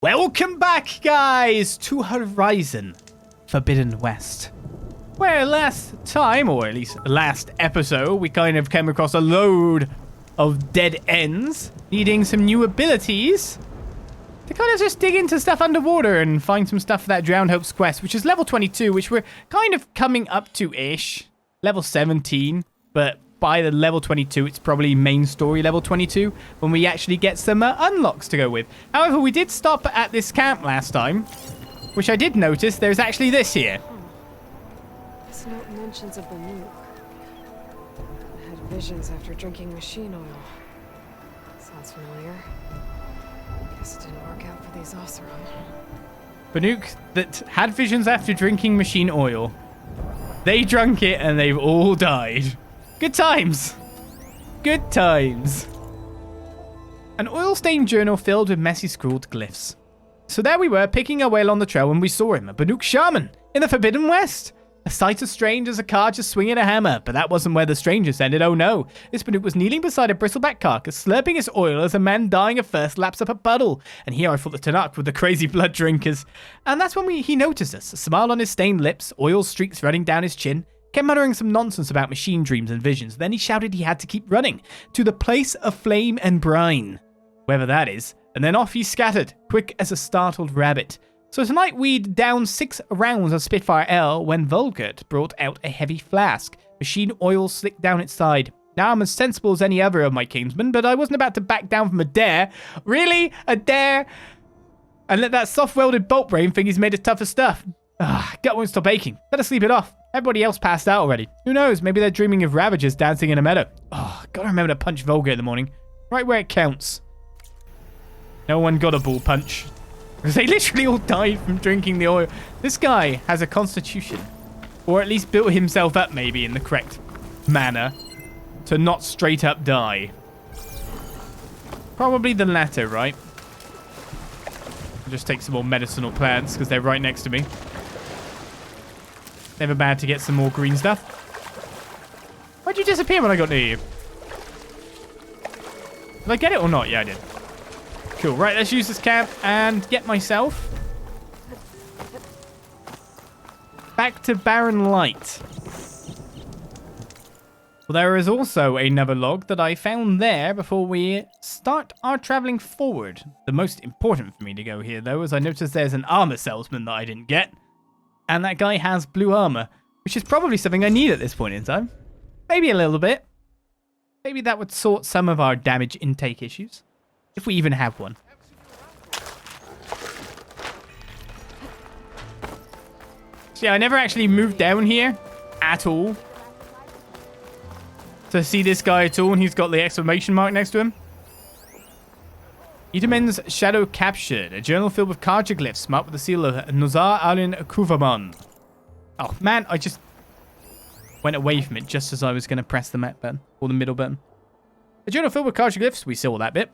Welcome back, guys, to Horizon Forbidden West. Where last time, or at least last episode, we kind of came across a load of dead ends, needing some new abilities to kind of just dig into stuff underwater and find some stuff for that Drowned Hope's quest, which is level 22, which we're kind of coming up to-ish. Level 17, but by the level 22, it's probably main story level 22 when we actually get some unlocks to go with. However, we did stop at this camp last time, which I did notice there's actually this here. This note mentions a Banuk. I had visions after drinking machine oil. Sounds familiar. Guess it didn't work out for these Oseram. Banuk that had visions after drinking machine oil. They drunk it and they've all died. Good times. Good times. An oil-stained journal filled with messy scrawled glyphs. So there we were, picking our way along the trail when we saw him, a Banuk shaman in the Forbidden West. A sight as strange as a car just swinging a hammer, but that wasn't where the strangers ended, oh no. This Banuk was kneeling beside a bristleback carcass, slurping his oil as a man dying of thirst laps up a puddle. And here I thought the Tanakh were the crazy blood drinkers. And that's when he noticed us, a smile on his stained lips, oil streaks running down his chin. Kept muttering some nonsense about machine dreams and visions. Then he shouted he had to keep running to the place of flame and brine, wherever that is. And then off he scattered, quick as a startled rabbit. So tonight we'd down 6 rounds of Spitfire L when Vulgurt brought out a heavy flask. Machine oil slicked down its side. Now I'm as sensible as any other of my kinsmen, but I wasn't about to back down from a dare. Really? A dare? And let that soft-welded bolt brain think he's made of tougher stuff. Gut won't stop aching. Better sleep it off. Everybody else passed out already. Who knows? Maybe they're dreaming of Ravagers dancing in a meadow. Gotta remember to punch Vulgar in the morning. Right where it counts. No one got a bull punch. Because they literally all died from drinking the oil. This guy has a constitution. Or at least built himself up maybe in the correct manner. To not straight up die. Probably the latter, right? I'll just take some more medicinal plants because they're right next to me. Never bad to get some more green stuff. Why'd you disappear when I got near you? Did I get it or not? Yeah, I did. Cool. Right, let's use this camp and get myself back to Barren Light. Well, there is also another log that I found there before we start our traveling forward. The most important for me to go here, though, is I noticed there's an armor salesman that I didn't get. And that guy has blue armor, which is probably something I need at this point in time. Maybe a little bit. Maybe that would sort some of our damage intake issues. If we even have one. So yeah, I never actually moved down here at all. To see this guy at all, and he's got the exclamation mark next to him. Itamen's shadow captured. A journal filled with cartoglyphs marked with the seal of Nozar Alin Kuvaman. Oh, man, I just went away from it just as I was going to press the map button, or the middle button. A journal filled with cartoglyphs. We saw that bit.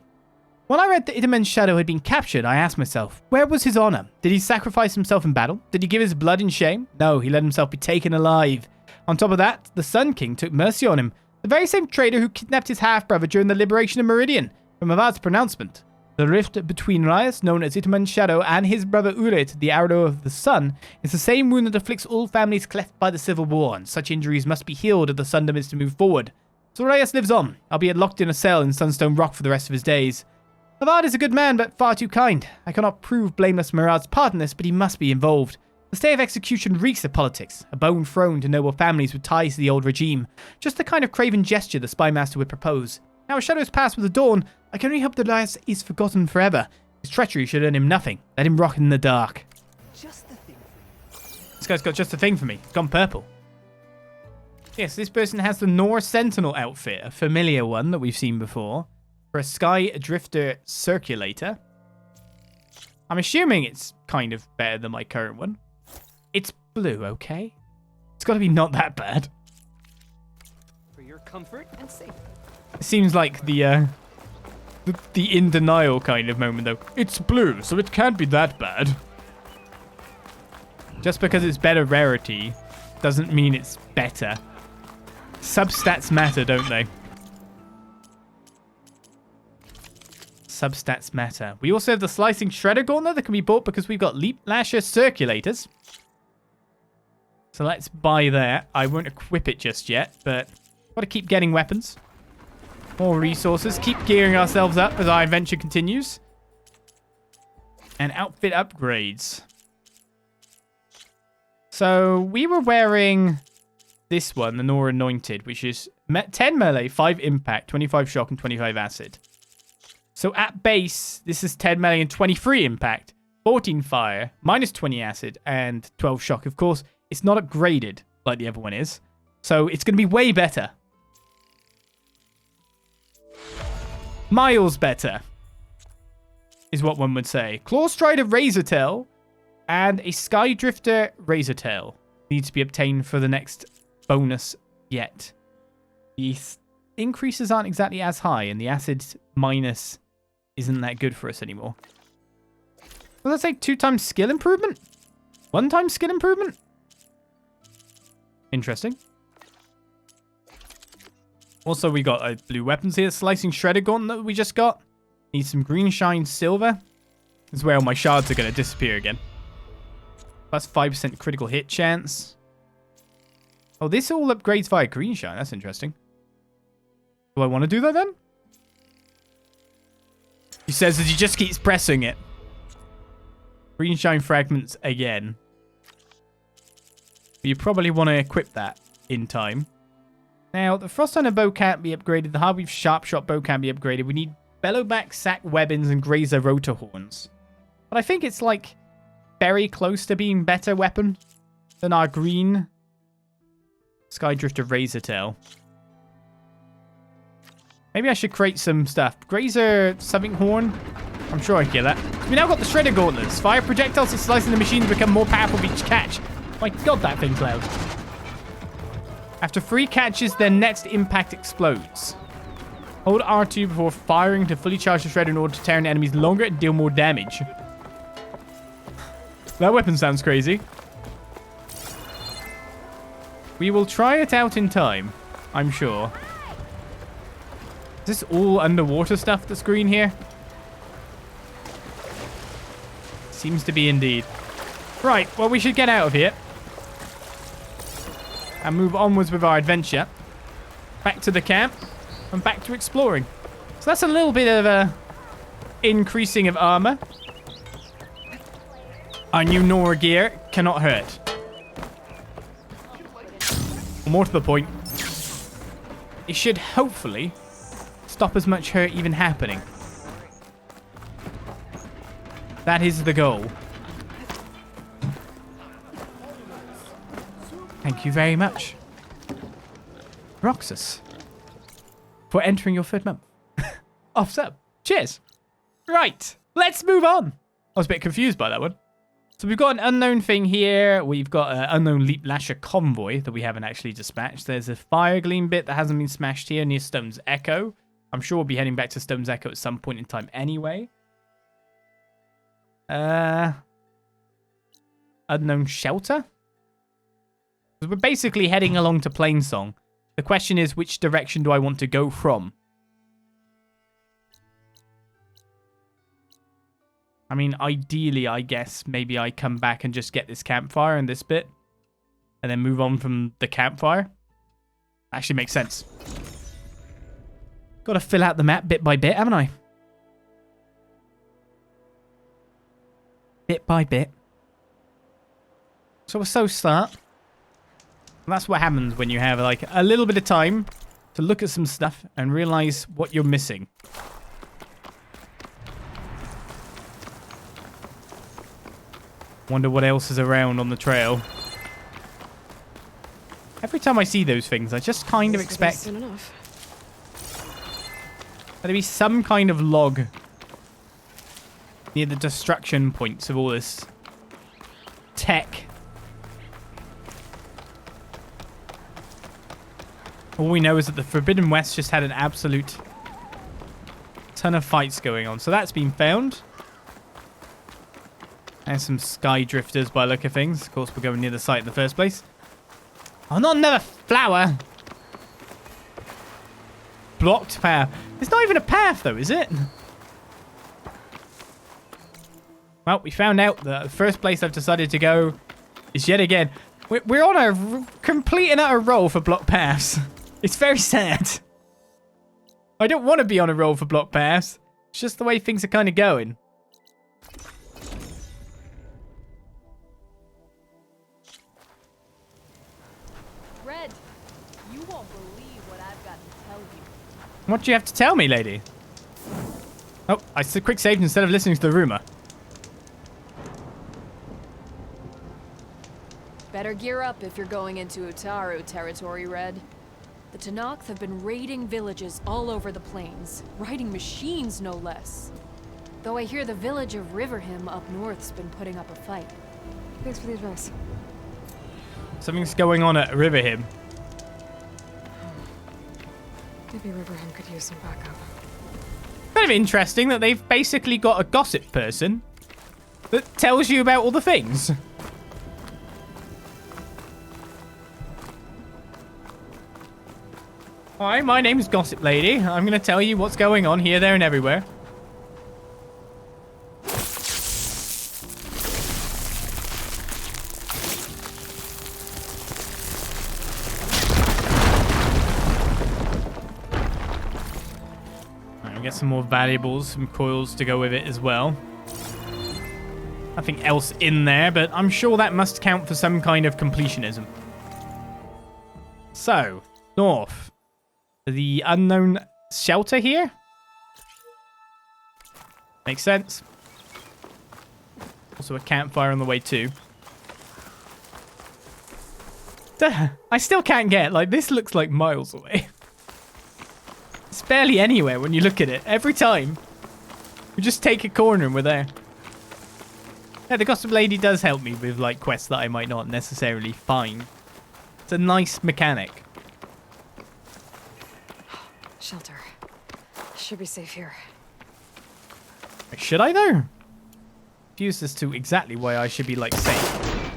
When I read that Itamen's shadow had been captured, I asked myself, where was his honor? Did he sacrifice himself in battle? Did he give his blood in shame? No, he let himself be taken alive. On top of that, the Sun King took mercy on him. The very same traitor who kidnapped his half-brother during the liberation of Meridian. From Avad's pronouncement. The rift between Rias, known as Itamen's shadow, and his brother Urit, the arrow of the sun, is the same wound that afflicts all families cleft by the civil war, and such injuries must be healed if the Sundom is to move forward. So Rias lives on, albeit locked in a cell in Sunstone Rock for the rest of his days. Avad is a good man, but far too kind. I cannot prove blameless Murad's part in this, but he must be involved. The stay of execution reeks of politics, a bone thrown to noble families with ties to the old regime. Just the kind of craven gesture the spymaster would propose. Now, as shadows pass with the dawn, I can only hope that Elias is forgotten forever. His treachery should earn him nothing. Let him rot in the dark. Just the thing for you. This guy's got just the thing for me. It's gone purple. Yes, this person has the Norse Sentinel outfit, a familiar one that we've seen before. For a Sky Drifter Circulator. I'm assuming it's kind of better than my current one. It's blue, okay? It's got to be not that bad. For your comfort and safety. It seems like the in denial kind of moment, though. It's blue, so it can't be that bad. Just because it's better rarity doesn't mean it's better. Substats matter, don't they? substats matter? We also have the slicing shredder gauntlet that can be bought because we've got leap lasher circulators. So let's buy that. I won't equip it just yet, but got to keep getting weapons. More resources. Keep gearing ourselves up as our adventure continues. And outfit upgrades. So we were wearing this one, the Nora Anointed, which is 10 melee, 5 impact, 25 shock, and 25 acid. So at base, this is 10 melee and 23 impact, 14 fire, minus 20 acid, and 12 shock. Of course, it's not upgraded like the other one is. So it's going to be way better. Miles better, is what one would say. Claw Strider Razor Tail and a Skydrifter Razor Tail need to be obtained for the next bonus yet. The increases aren't exactly as high, and the acid minus isn't that good for us anymore. Well, let's say 2 times skill improvement? 1 time skill improvement? Interesting. Also, we got blue weapons here. Slicing Shredder Gauntlet that we just got. Need some green shine silver. This is where all my shards are going to disappear again. Plus 5% critical hit chance. Oh, this all upgrades via green shine. That's interesting. Do I want to do that then? He says as he just keeps pressing it. Green shine fragments again. You probably want to equip that in time. Now, the Frost Hunter bow can't be upgraded. The Harvey Sharp Shot bow can't be upgraded. We need Bellowback Sack Webbins and Grazer Rotor Horns. But I think it's like very close to being better weapon than our green Skydrifter Razor Tail. Maybe I should create some stuff. Grazer something horn. I'm sure I can get that. We now got the Shredder Gauntlets. Fire projectiles and slicing the machines become more powerful with each catch. My god, that thing's loud. After 3 catches, their next impact explodes. Hold R2 before firing to fully charge the shredder in order to tear an enemies longer and deal more damage. That weapon sounds crazy. We will try it out in time, I'm sure. Is this all underwater stuff that's green here? Seems to be indeed. Right, well, we should get out of here. And move onwards with our adventure. Back to the camp. And back to exploring. So that's a little bit of a increasing of armor. Our new Nora gear cannot hurt. Or more to the point, it should hopefully stop as much hurt even happening. That is the goal. Thank you very much, Roxas, for entering your 3rd month. Off sub. Cheers. Right, let's move on. I was a bit confused by that one. So we've got an unknown thing here. We've got an unknown Leap Lasher convoy that we haven't actually dispatched. There's a Fire Gleam bit that hasn't been smashed here near Stone's Echo. I'm sure we'll be heading back to Stone's Echo at some point in time anyway. Unknown Shelter? We're basically heading along to Plainsong. The question is, which direction do I want to go from? I mean, ideally, I guess maybe I come back and just get this campfire and this bit. And then move on from the campfire. Actually makes sense. Got to fill out the map bit by bit, haven't I? Bit by bit. So start. And that's what happens when you have like a little bit of time to look at some stuff and realize what you're missing. Wonder what else is around on the trail. Every time I see those things, I just kind of expect there to be some kind of log near the destruction points of all this tech. All we know is that the Forbidden West just had an absolute ton of fights going on. So that's been found. And some sky drifters by the look of things. Of course, we're going near the site in the first place. Oh, not another flower. Blocked path. It's not even a path, though, is it? Well, we found out that the first place I've decided to go is yet again... We're on a complete and utter roll for block paths. It's very sad. I don't want to be on a roll for block paths. It's just the way things are kind of going. Red, you won't believe what I've got to tell you. What do you have to tell me, lady? Oh, I quick saved instead of listening to the rumor. Better gear up if you're going into Utaru territory, Red. The Tenakth have been raiding villages all over the plains, riding machines no less. Though I hear the village of Riverhim up north's been putting up a fight. Thanks for the advice. Something's going on at Riverhim. Maybe Riverham could use some backup. Kind of interesting that they've basically got a gossip person that tells you about all the things. Hi, my name's Gossip Lady. I'm going to tell you what's going on here, there, and everywhere. Alright, get some more valuables, some coils to go with it as well. Nothing else in there, but I'm sure that must count for some kind of completionism. So, north. The unknown shelter here? Makes sense. Also a campfire on the way too. Duh, I still can't get, like, this looks like miles away. It's barely anywhere when you look at it. Every time. We just take a corner and we're there. Yeah, the Gossip Lady does help me with, like, quests that I might not necessarily find. It's a nice mechanic. Shelter. Should be safe here. Should I, though? Confused as to exactly why I should be, like, safe.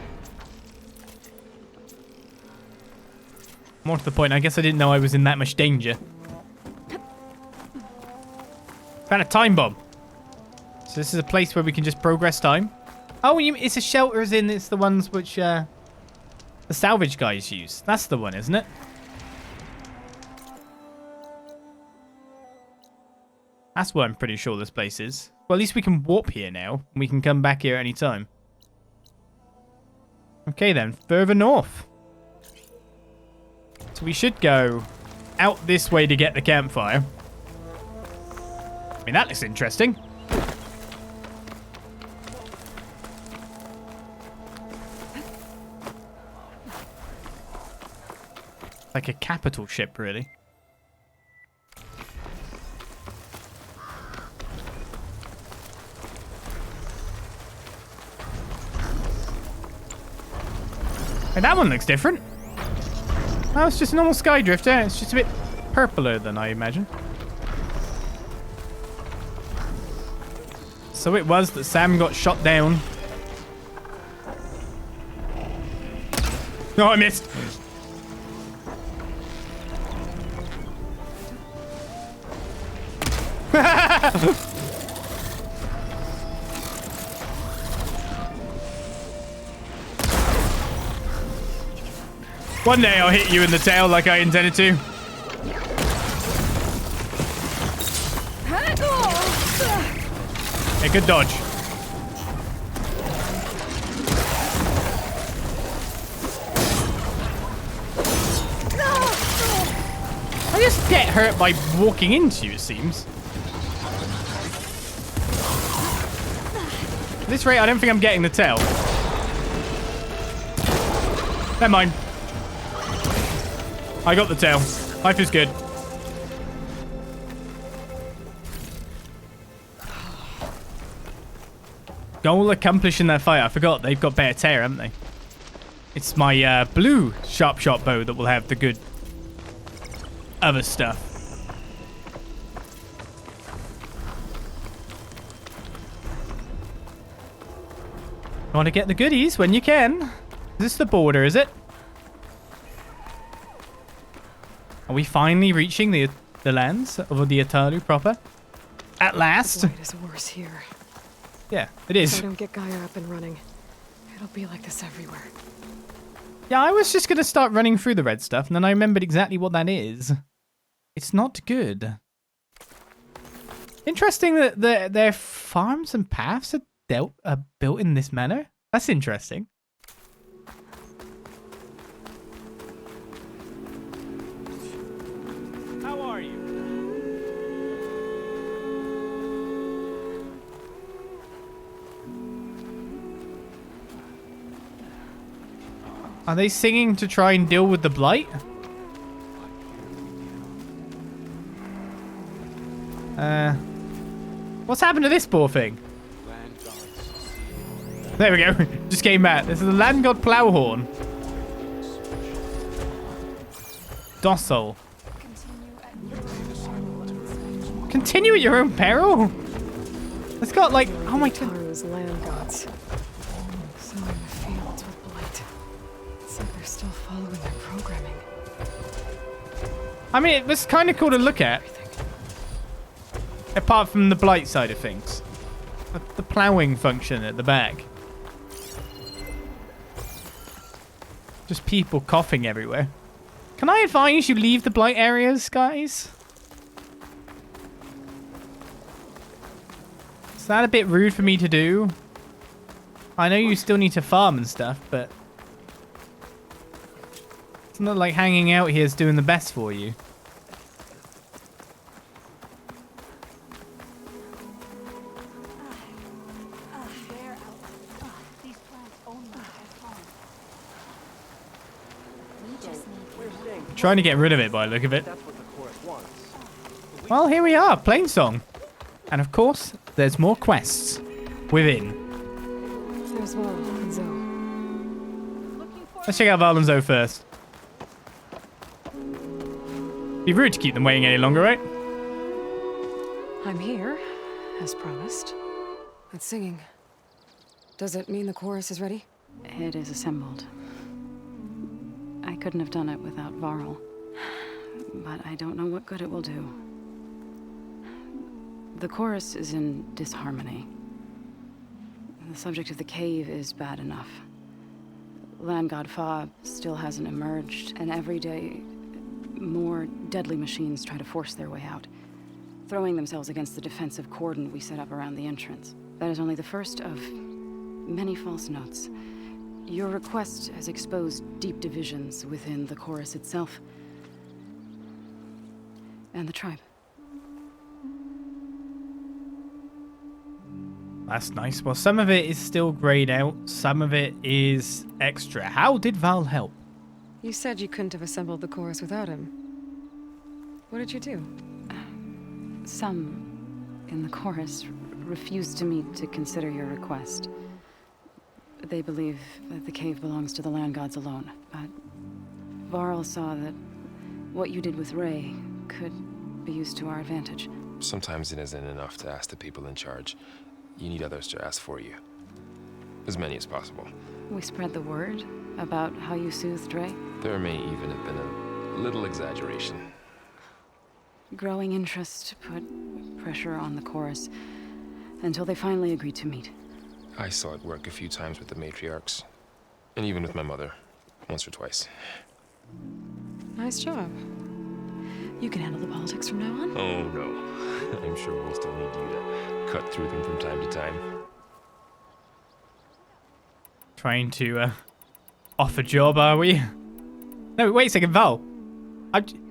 More to the point, I guess I didn't know I was in that much danger. Found a time bomb. So this is a place where we can just progress time. Oh, it's a shelter as in it's the ones which the salvage guys use. That's the one, isn't it? That's what I'm pretty sure this place is. Well, at least we can warp here now. And we can come back here any time. Okay, then. Further north. So we should go out this way to get the campfire. I mean, that looks interesting. Like a capital ship, really. And that one looks different. Oh, it's just a normal sky drifter. It's just a bit purpler than I imagine. So it was that Sam got shot down. No, I missed. One day I'll hit you in the tail like I intended to. Hey, good dodge. I just get hurt by walking into you, it seems. At this rate, I don't think I'm getting the tail. Never mind. I got the tail. Life is good. Goal accomplished in their fight. I forgot they've got better tear, haven't they? It's my blue sharp shot bow that will have the good other stuff. Want to get the goodies when you can. Is this the border, is it? Are we finally reaching the lands of the Utaru proper? At last. The void is worse here. Yeah, it If is. I don't get Gaia up and running, it'll be like this everywhere. Yeah, I was just going to start running through the red stuff, and then I remembered exactly what that is. It's not good. Interesting that their farms and paths are built in this manner. That's interesting. How are you? Are they singing to try and deal with the blight? What's happened to this poor thing? There we go. Just came back. This is the land god Plowhorn. Docile. Continue at your own peril? It's got like, oh my god. Utaru's land gods. Sowing the fields with blight. It's like they're still following their programming. I mean, it was kind of cool to look at. Apart from the blight side of things. The ploughing function at the back. Just people coughing everywhere. Can I advise you leave the blight areas, guys? Is that a bit rude for me to do? I know you still need to farm and stuff, but it's not like hanging out here is doing the best for you. Trying to get rid of it by the look of it. Well, here we are, Plainsong. And of course, there's more quests within. There's Varl and Zo. Let's check out Varl and Zo first. Be rude to keep them waiting any longer, right? I'm here, as promised. It's singing. Does it mean the chorus is ready? It is assembled. I couldn't have done it without Varl. But I don't know what good it will do. The chorus is in disharmony. The subject of the cave is bad enough. Land God Fa still hasn't emerged, and every day more deadly machines try to force their way out, throwing themselves against the defensive cordon we set up around the entrance. That is only the first of many false notes. Your request has exposed deep divisions within the chorus itself and the tribe. That's nice. Well, some of it is still grayed out. Some of it is extra. How did Val help? You said you couldn't have assembled the chorus without him. What did you do? Some in the chorus refused to meet to consider your request. They believe that the cave belongs to the land gods alone, but Varl saw that what you did with Ray could be used to our advantage. Sometimes it isn't enough to ask the people in charge. You need others to ask for you. As many as possible. We spread the word about how you soothed Ray. There may even have been a little exaggeration. Growing interest put pressure on the chorus until they finally agreed to meet. I saw it work a few times with the matriarchs. And even with my mother. Once or twice. Nice job. You can handle the politics from now on? Oh no. I'm sure we'll still need you to cut through them from time to time. Trying to off a job, are we? No, wait a second, Val.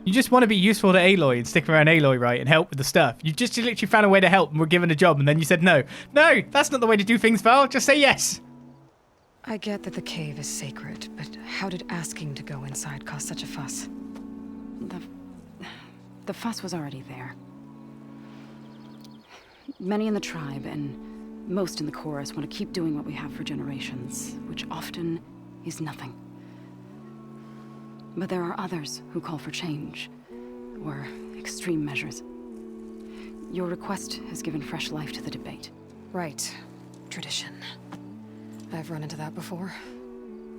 You just want to be useful to Aloy and stick around Aloy, right, and help with the stuff. You just literally found a way to help and were given a job, and then you said no. No, that's not the way to do things, Val. Just say yes. I get that the cave is sacred, but how did asking to go inside cause such a fuss? The fuss was already there. Many in the tribe and most in the chorus want to keep doing what we have for generations, which often is nothing. But there are others who call for change, or extreme measures. Your request has given fresh life to the debate. Right. Tradition. I've run into that before.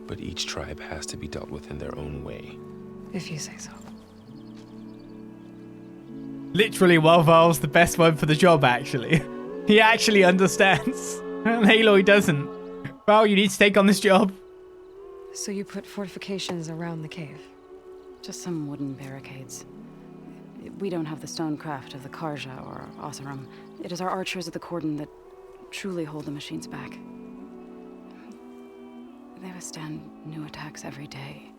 But each tribe has to be dealt with in their own way. If you say so. Literally, while Val's the best one for the job, actually. He actually understands. And Aloy doesn't. Well, you need to take on this job. So you put fortifications around the cave? Just some wooden barricades. We don't have the stonecraft of the Karja or Oseram. It is our archers at the cordon that truly hold the machines back. They withstand new attacks every day.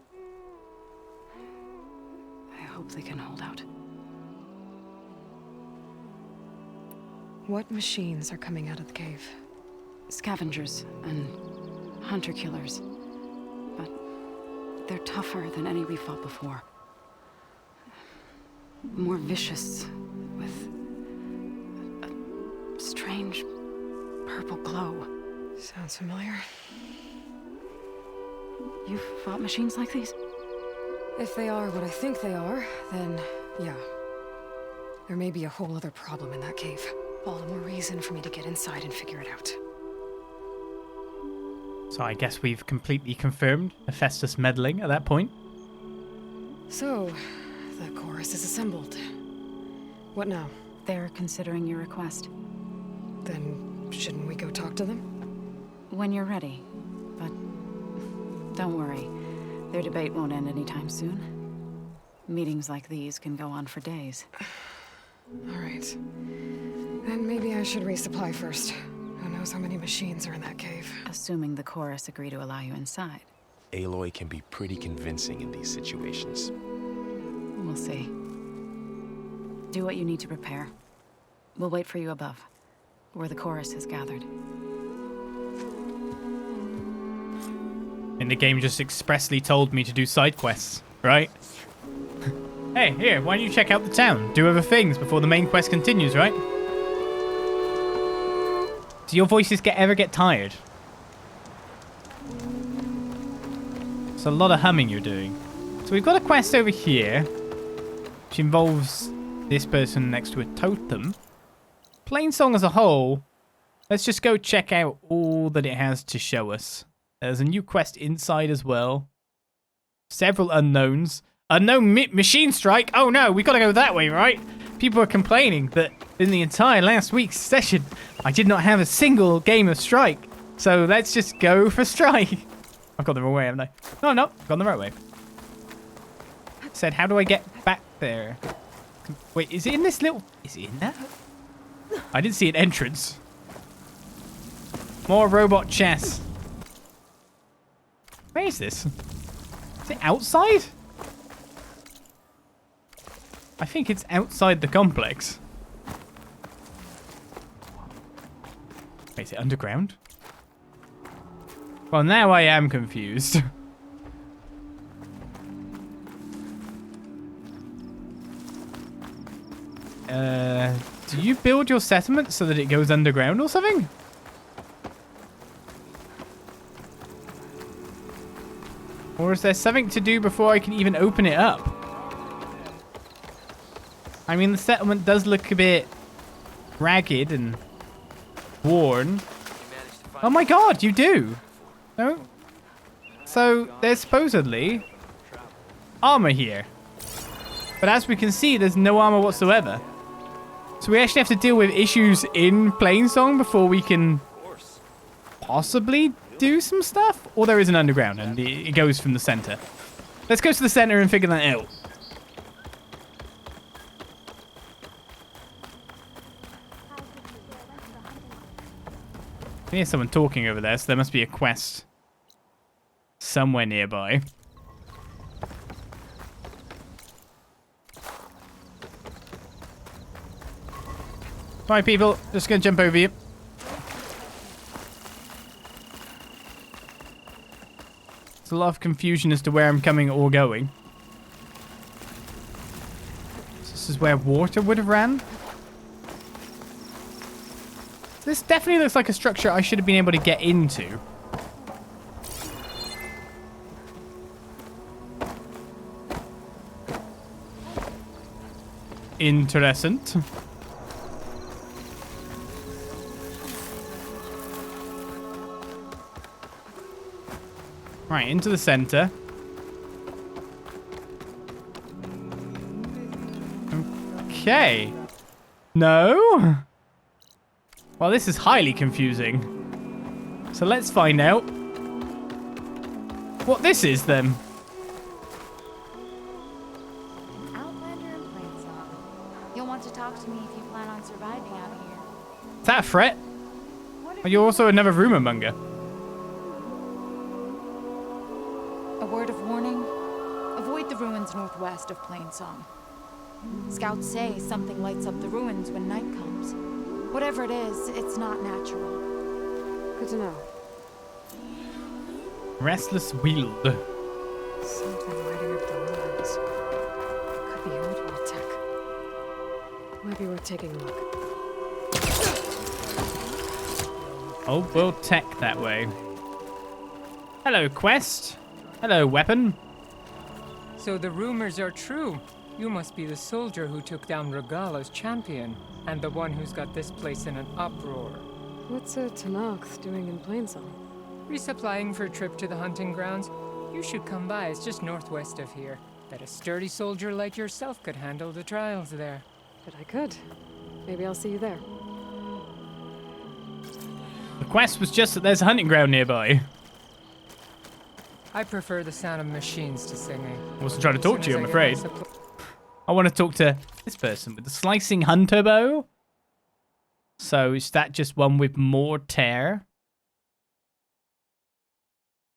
I hope they can hold out. What machines are coming out of the cave? Scavengers and hunter-killers. But they're tougher than any we fought before. More vicious, with a strange purple glow. Sounds familiar. You've fought machines like these? If they are what I think they are, then yeah. There may be a whole other problem in that cave. All the more reason for me to get inside and figure it out. So I guess we've completely confirmed Hephaestus meddling at that point. So, the chorus is assembled. What now? They're considering your request. Then, shouldn't we go talk to them? When you're ready. But don't worry. Their debate won't end anytime soon. Meetings like these can go on for days. Alright. Then maybe I should resupply first. Who knows how many machines are in that cave? Assuming the chorus agree to allow you inside. Aloy can be pretty convincing in these situations. We'll see. Do what you need to prepare. We'll wait for you above, where the chorus is gathered. And the game just expressly told me to do side quests, right? Hey, here, why don't you check out the town? Do other things before the main quest continues, right? Do your voices ever get tired? It's a lot of humming you're doing. So we've got a quest over here, which involves this person next to a totem. Plainsong as a whole, let's just go check out all that it has to show us. There's a new quest inside as well. Several unknowns. Unknown machine strike. Oh no, we gotta go that way, right? People are complaining that in the entire last week's session, I did not have a single game of strike. So let's just go for strike. I've gone the wrong way, haven't I? No, no, I've gone the right way. Said, how do I get back there? Wait, is it in this little... Is it in there? I didn't see an entrance. More robot chess. Where is this? Is it outside? I think it's outside the complex. Wait, is it underground? Well, now I am confused. Do you build your settlement so that it goes underground or something? Or is there something to do before I can even open it up? I mean, the settlement does look a bit ragged and worn. Oh my god, you do! No? So, there's supposedly armor here. But as we can see, there's no armor whatsoever. So we actually have to deal with issues in Plainsong before we can possibly do some stuff? Or there is an underground and it goes from the center. Let's go to the center and figure that out. I hear someone talking over there, so there must be a quest somewhere nearby. Bye, people. Just gonna jump over you. There's a lot of confusion as to where I'm coming or going. This is where water would have ran. This definitely looks like a structure I should have been able to get into. Interesting. Right, into the center. Okay. No? Well, this is highly confusing. So let's find out what this is then. Outlander in Plainsong. You'll want to talk to me if you plan on surviving out here. Is that a threat? Are you also another rumor monger? A word of warning. Avoid the ruins northwest of Plainsong. Scouts say something lights up the ruins when night comes. Whatever it is, it's not natural. Good to know. Restless Wield. Something lighting up the ruins. Could be old world tech. Might be worth taking a look. Old world tech that way. Hello, quest. Hello, weapon. So the rumors are true. You must be the soldier who took down Regala's champion, and the one who's got this place in an uproar. What's a Tanakh doing in Plainsong? Resupplying for a trip to the hunting grounds? You should come by, it's just northwest of here. Bet a sturdy soldier like yourself could handle the trials there. But I could. Maybe I'll see you there. The quest was just that there's a hunting ground nearby. I prefer the sound of machines to singing. I wasn't trying to talk As to you, soon I'm as I get afraid. my suppl- I want to talk to this person with the slicing hunter bow. So is that just one with more tear?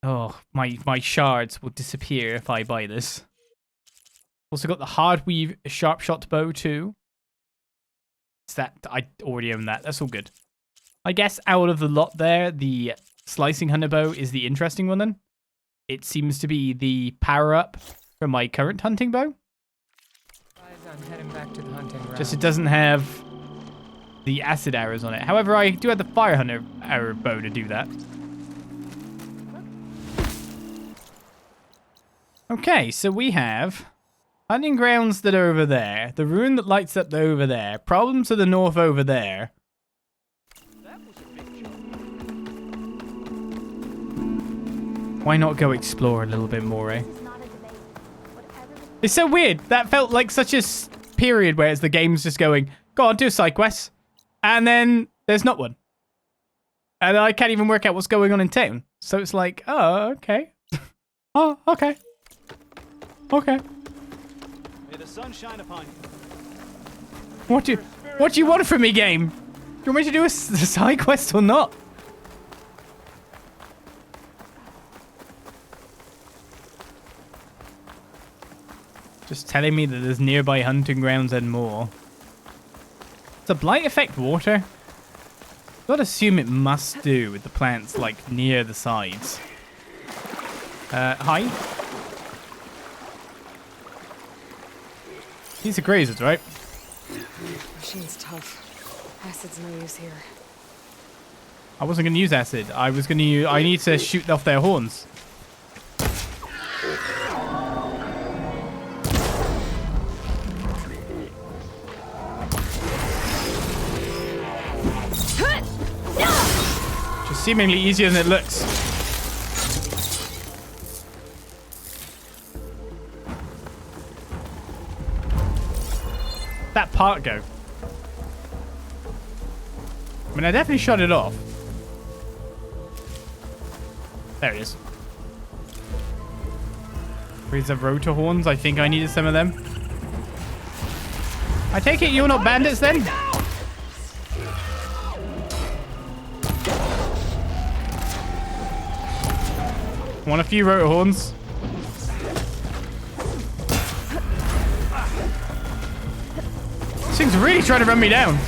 Oh, my shards will disappear if I buy this. Also got the hard weave sharp shot bow too. Is that I already own that? That's all good. I guess out of the lot there, the slicing hunter bow is the interesting one then. It seems to be the power up from my current hunting bow. I'm heading back to the hunting grounds. Just it doesn't have the acid arrows on it. However, I do have the fire hunter arrow bow to do that. Okay, so we have hunting grounds that are over there, the ruin that lights up over there, problems to the north over there. Why not go explore a little bit more, eh? It's so weird. That felt like such a period where it's the game's just going, go on, do a side quest. And then there's not one. And I can't even work out what's going on in town. So it's like, oh, okay. Oh, okay. Okay. May the sun shine upon you. What do you want from me, game? Do you want me to do a side quest or not? Just telling me that there's nearby hunting grounds and more. Does a blight affect water? I'd assume it must do with the plants like near the sides. Hi. These are grazers, right? Machine's tough. Acid's no use here. I wasn't going to use acid. I was going to use... I need to shoot off their horns. Just seemingly easier than it looks. That part go? I mean, I definitely shot it off. There it is. Where's the rotor horns? I think I needed some of them. I take it you're not bandits then? Want a few rotor horns? This thing's really trying to run me down.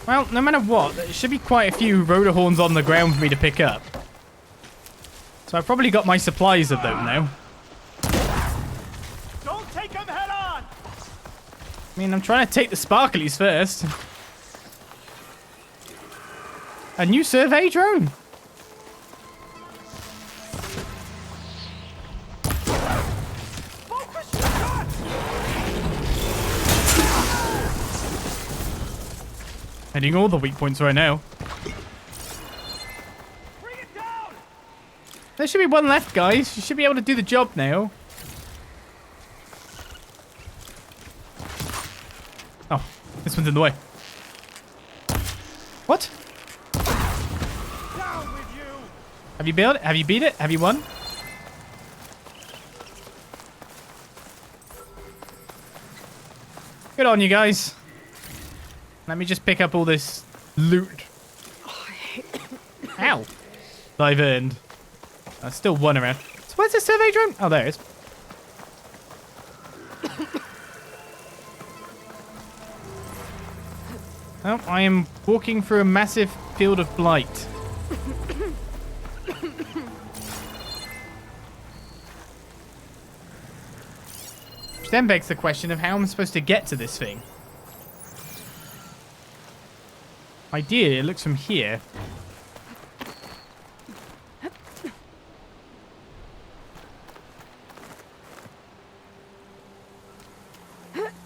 Well, no matter what, there should be quite a few rotor horns on the ground for me to pick up. So I've probably got my supplies of them now. Don't take them head on. I mean, I'm trying to take the sparklies first. A new survey drone. Focus your shot. Hitting all the weak points right now. Bring it down! There should be one left, guys. You should be able to do the job now. Oh, this one's in the way. What? Down with you! Have you built it? Have you beat it? Have you won? Good on you guys. Let me just pick up all this loot. Ow. That I've earned. There's still one around. So where's the survey drone? Oh, there it is. Oh, I am walking through a massive field of blight. Which then begs the question of how I'm supposed to get to this thing. Ideally, it looks from here.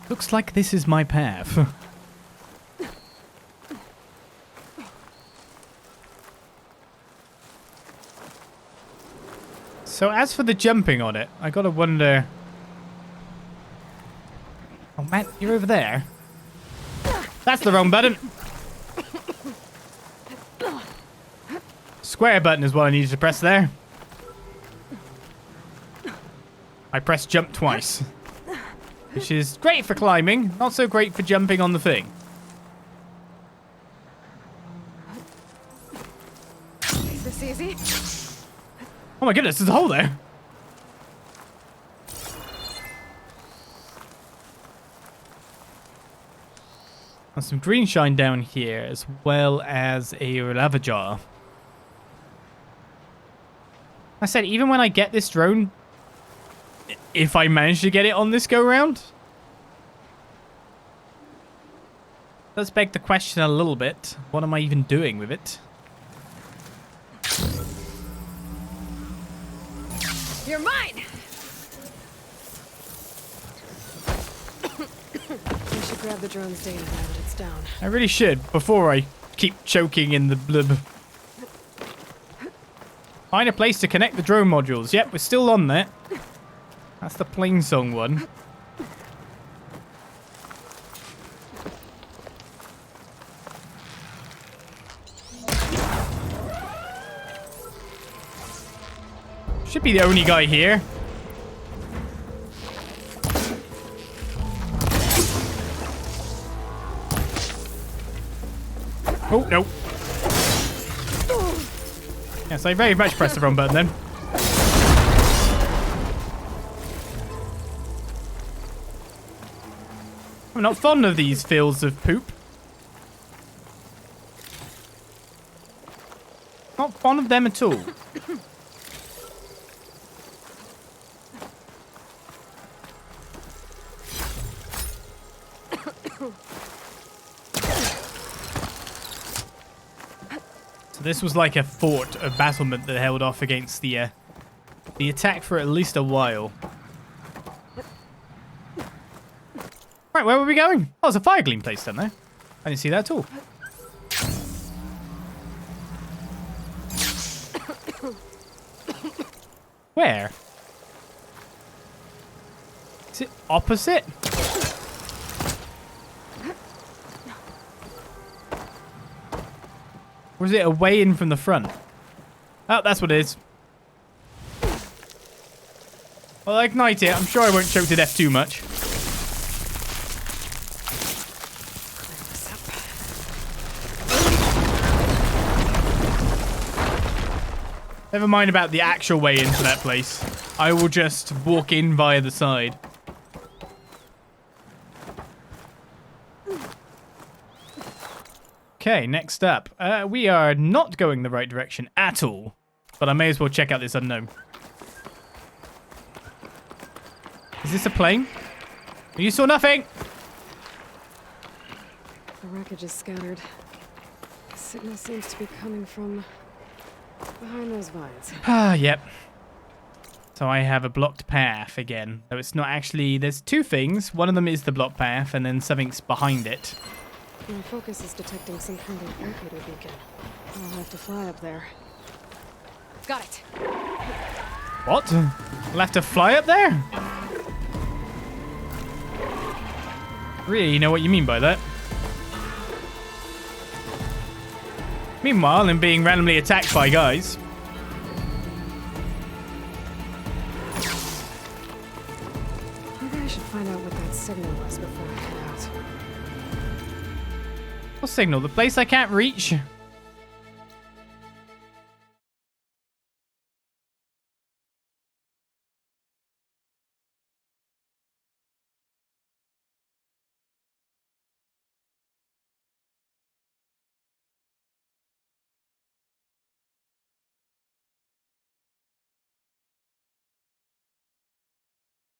Looks like this is my path. So as for the jumping on it, I gotta wonder... Oh man, you're over there. That's the wrong button. Square button is what I needed to press there. I pressed jump twice. Which is great for climbing, not so great for jumping on the thing. Is this easy? Oh my goodness, there's a hole there. There's some green shine down here, as well as a lava jar. I said, even when I get this drone, if I manage to get it on this go-round, does beg the question a little bit. What am I even doing with it? You're mine! We should grab the drone's data now that it's down. I really should, before I keep choking in the blub. Find a place to connect the drone modules. Yep, we're still on there. That's the Plainsong one. Should be the only guy here. Oh, no. Yes, I very much pressed the wrong button then. I'm not fond of these fields of poop. Not fond of them at all. So this was like a fort of battlement that held off against the attack for at least a while. Right, where were we going? Oh, there's a fire gleam place down there. I didn't see that at all. Where? Is it opposite? Or is it away in from the front? Oh, that's what it is. Well, I'll ignite it. I'm sure I won't choke to death too much. Never mind about the actual way into that place. I will just walk in via the side. Okay, next up. We are not going the right direction at all. But I may as well check out this unknown. Is this a plane? You saw nothing! The wreckage is scattered. The signal seems to be coming from behind those vines. Ah, yep. So I have a blocked path again. So it's not actually... There's two things. One of them is the blocked path, and then something's behind it. My focus is detecting some kind of locator beacon. I'll have to fly up there. Got it. What? We'll have to fly up there? Really, you know what you mean by that? Meanwhile, I'm being randomly attacked by guys. Maybe I should find out what that signal was before I head out. What signal? The place I can't reach?